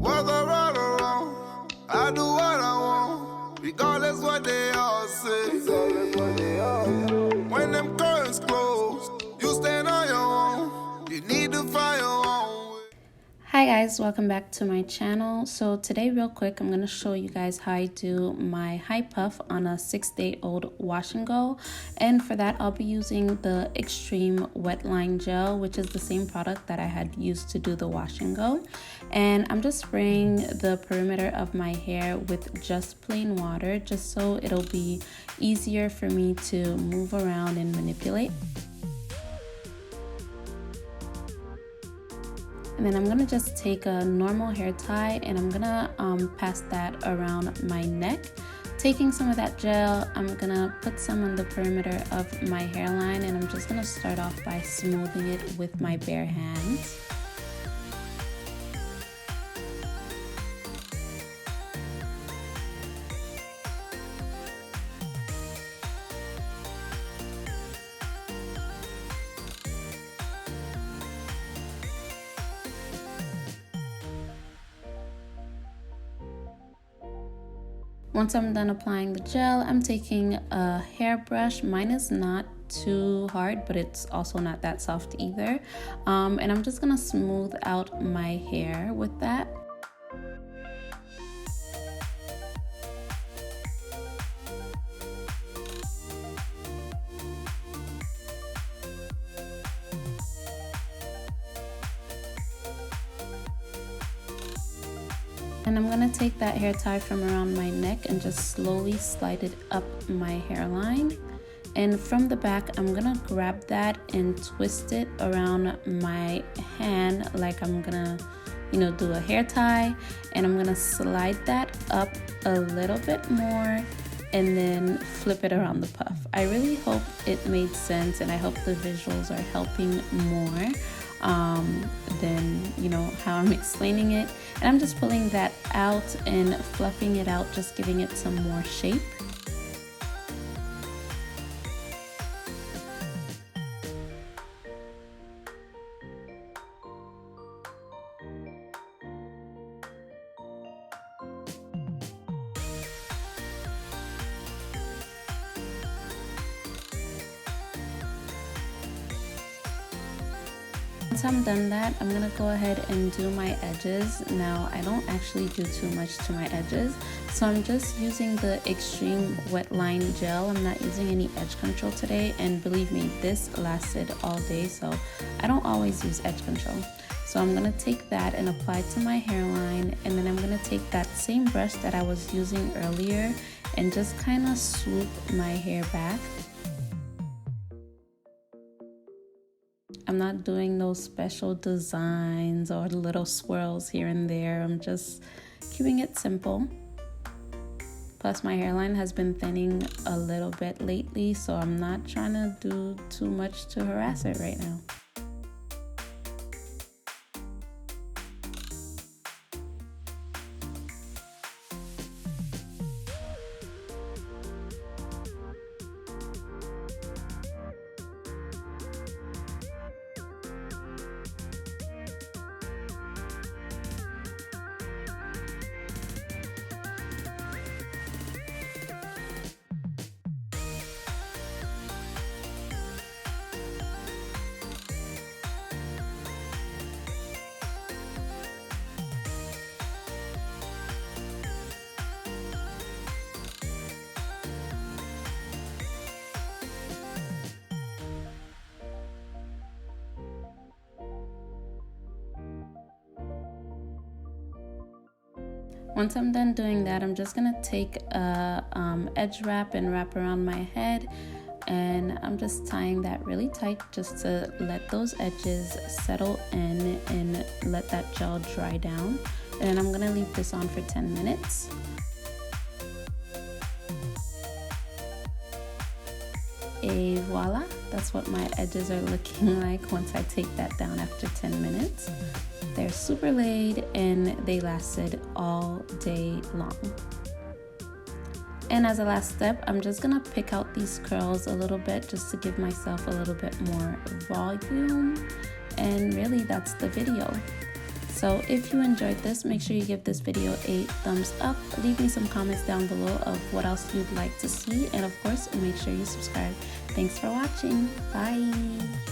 Whether right or wrong, I do what I want, regardless what they all say. When them curtains close, you stand on your own. You need to find your own way. Hi guys, welcome back to my channel. So today real quick I'm going to show you guys how I do my high puff on a 6-day-old wash and go, and for that I'll be using the Xtreme Wetline Gel, which is the same product that I had used to do the wash and go. And I'm just spraying the perimeter of my hair with just plain water, just so it'll be easier for me to move around and manipulate. And then I'm gonna just take a normal hair tie and I'm gonna pass that around my neck. Taking some of that gel, I'm gonna put some on the perimeter of my hairline, and I'm just gonna start off by smoothing it with my bare hands. Once I'm done applying the gel, I'm taking a hairbrush. Mine is not too hard, but it's also not that soft either. And I'm just gonna smooth out my hair with that. And I'm gonna take that hair tie from around my neck and just slowly slide it up my hairline. And from the back, I'm gonna grab that and twist it around my hand like I'm gonna, do a hair tie. And I'm gonna slide that up a little bit more and then flip it around the puff. I really hope it made sense, and I hope the visuals are helping more than how I'm explaining it. And I'm just pulling that out and fluffing it out, just giving it some more shape. Once I'm done that, I'm gonna go ahead and do my edges. Now, I don't actually do too much to my edges, so I'm just using the Xtreme Wetline Gel. I'm not using any edge control today, and believe me, this lasted all day, so I don't always use edge control. So I'm gonna take that and apply it to my hairline, and then I'm gonna take that same brush that I was using earlier and just kind of swoop my hair back. I'm not doing those special designs or little swirls here and there. I'm just keeping it simple. Plus, my hairline has been thinning a little bit lately, so I'm not trying to do too much to harass it right now. Once I'm done doing that, I'm just gonna take a edge wrap and wrap around my head, and I'm just tying that really tight just to let those edges settle in and let that gel dry down. And I'm gonna leave this on for 10 minutes. Et voila, that's what my edges are looking like once I take that down after 10 minutes. They're super laid and they lasted all day long. And as a last step, I'm just gonna pick out these curls a little bit just to give myself a little bit more volume. And really, that's the video. So if you enjoyed this, make sure you give this video a thumbs up. Leave me some comments down below of what else you'd like to see. And of course, make sure you subscribe. Thanks for watching. Bye.